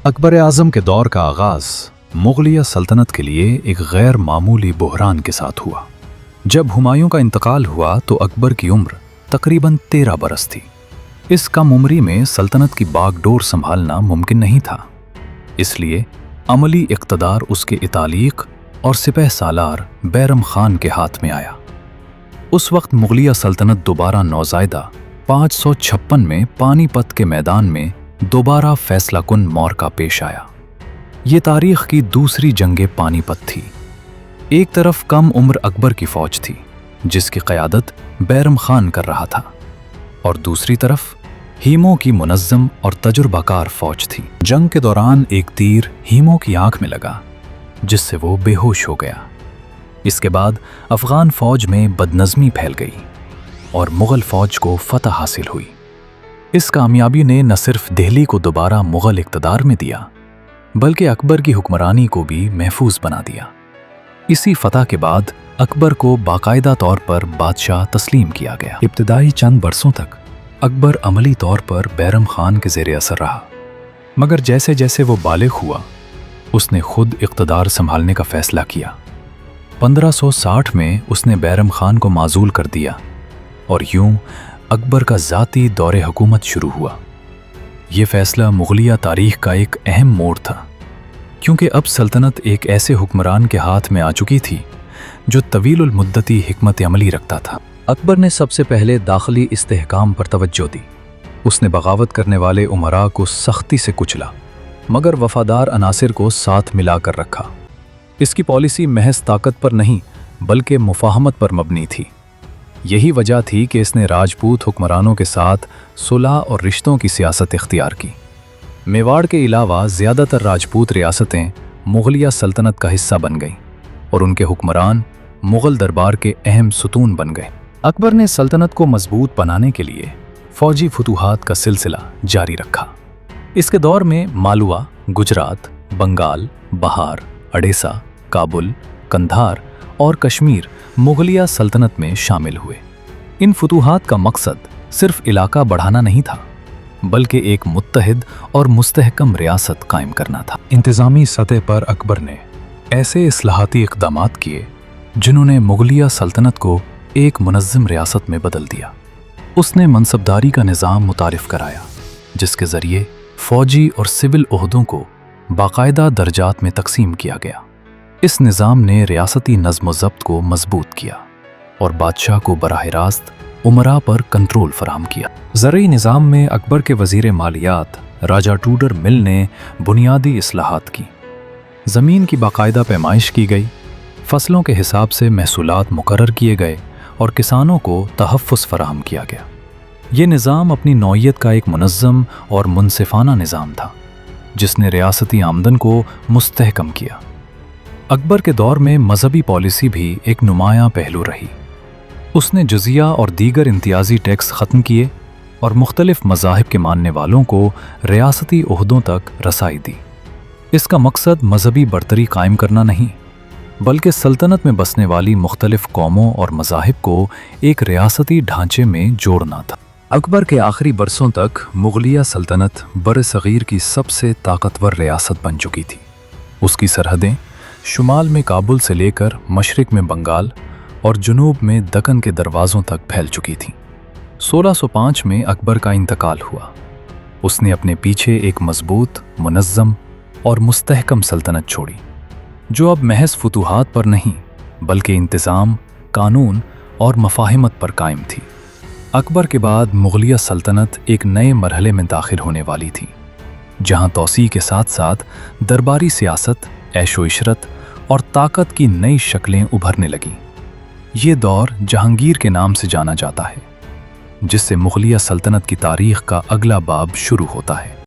अकबर आज़म के दौर का आगाज़ मुग़लिया सल्तनत के लिए एक गैर मामूली बहरान के साथ हुआ। जब हुमायूं का इंतकाल हुआ तो अकबर की उम्र तकरीबन 13 बरस थी। इस कम उम्री में सल्तनत की बागडोर संभालना मुमकिन नहीं था, इसलिए अमली इक़्तिदार उसके इतालीक और सिपह सालार बैरम खान के हाथ में आया। उस वक्त मुग़लिया सल्तनत दोबारा नौज़ायदा 556 में पानीपत के मैदान में दोबारा फैसला कुन मौक़ा पेश आया। ये तारीख़ की दूसरी जंगे पानीपत थी। एक तरफ कम उम्र अकबर की फ़ौज थी जिसकी क़यादत बैरम खान कर रहा था, और दूसरी तरफ हीमो की मुनज़्ज़म और तजुर्बाकार फ़ौज थी। जंग के दौरान एक तीर हीमो की आंख में लगा जिससे वो बेहोश हो गया। इसके बाद अफ़गान फ़ौज में बदनज़मी फैल गई और मुग़ल फ़ौज को फ़तह हासिल हुई। इस कामयाबी ने न सिर्फ दिल्ली को दोबारा मुग़ल इक़्तिदार में दिया बल्कि अकबर की हुक्मरानी को भी महफूज बना दिया। इसी फ़तह के बाद अकबर को बाकायदा तौर पर बादशाह तस्लीम किया गया। इब्तिदाई चंद बरसों तक अकबर अमली तौर पर बैरम खान के ज़ेरे असर रहा, मगर जैसे जैसे वो बालिग़ हुआ उसने खुद इक़्तिदार संभालने का फ़ैसला किया। 1560 में उसने बैरम खान को माज़ूल कर दिया और यूं अकबर का ज़ाती दौरे हुकूमत शुरू हुआ। ये फ़ैसला मुग़लिया तारीख़ का एक अहम मोड़ था, क्योंकि अब सल्तनत एक ऐसे हुक्मरान के हाथ में आ चुकी थी जो तवीलुल मुद्दती हिकमत अमली रखता था। अकबर ने सबसे पहले दाखिली इस्तेहकाम पर तवज्जो दी। उसने बगावत करने वाले उमरा को सख्ती से कुचला, मगर वफ़ादार अनासिर को साथ मिलाकर रखा। इसकी पॉलिसी महज ताकत पर नहीं बल्कि मुफ़ाहमत पर मबनी थी। यही वजह थी कि इसने राजपूत हुक्मरानों के साथ सुलह और रिश्तों की सियासत इख्तियार की। मेवाड़ के अलावा ज़्यादातर राजपूत रियासतें मुग़लिया सल्तनत का हिस्सा बन गईं और उनके हुक्मरान मुग़ल दरबार के अहम सुतून बन गए। अकबर ने सल्तनत को मजबूत बनाने के लिए फ़ौजी फतूहात का सिलसिला जारी रखा। इसके दौर में मालवा, गुजरात, बंगाल, बहार, अडेसा, काबुल, कंधार और कश्मीर मुग़लिया सल्तनत में शामिल हुए। इन फतूहात का मकसद सिर्फ इलाका बढ़ाना नहीं था बल्कि एक मुत्तहिद और मुस्तहकम रियासत कायम करना था। इंतज़ामी सतह पर अकबर ने ऐसे इस्लाहाती इक़दामात किए जिन्होंने मुग़लिया सल्तनत को एक मुनज़्ज़म रियासत में बदल दिया। उसने मनसबदारी का निज़ाम मुतारिफ़ कराया जिसके ज़रिए फ़ौजी और सिविल ओहदों को बाकायदा दर्जात में तकसीम किया गया। इस निज़ाम ने रियासती नज़्म व ज़ब्त को मजबूत किया और बादशाह को बराह रास्त उमरा पर कंट्रोल फराहम किया। ज़रई निज़ाम में अकबर के वज़ीर मालियात राजा टूडर मिल ने बुनियादी इस्लाहात की। ज़मीन की बाकायदा पैमाइश की गई, फसलों के हिसाब से महसूलात मुकर्रर किए गए और किसानों को तहफ़्फ़ुज़ फराहम किया गया। ये निज़ाम अपनी नौइयत का एक मुनज़्ज़म और मुनसिफ़ाना निज़ाम था जिसने रियासती आमदन को मुस्तहकम किया। अकबर के दौर में मजहबी पॉलिसी भी एक नुमायां पहलू रही। उसने जज़िया और दीगर इम्तियाज़ी टैक्स ख़त्म किए और मुख्तलिफ मज़ाहिब के मानने वालों को रियासती ओहदों तक रसाई दी। इसका मकसद मजहबी बरतरी कायम करना नहीं बल्कि सल्तनत में बसने वाली मुख्तलिफ कौमों और मज़ाहिब को एक रियासती ढांचे में जोड़ना था। अकबर के आखिरी बरसों तक मुग़लिया सल्तनत बर-ए-सग़ीर की सबसे ताकतवर रियासत बन चुकी थी। उसकी सरहदें शुमाल में काबुल से लेकर मशरिक़ में बंगाल और जुनूब में दक्कन के दरवाज़ों तक फैल चुकी थीं। 1605 में अकबर का इंतकाल हुआ। उसने अपने पीछे एक मजबूत, मुनज़्ज़म और मुस्तहकम सल्तनत छोड़ी जो अब महज फतूहात पर नहीं बल्कि इंतज़ाम, कानून और मफ़ाहिमत पर कायम थी। अकबर के बाद मुग़लिया सल्तनत एक नए मरहले में दाखिल होने वाली थी जहाँ तौसी के साथ साथ दरबारी सियासत, ऐशो इशरत और ताकत की नई शक्लें उभरने लगीं। ये दौर जहांगीर के नाम से जाना जाता है जिससे मुग़लिया सल्तनत की तारीख़ का अगला बाब शुरू होता है।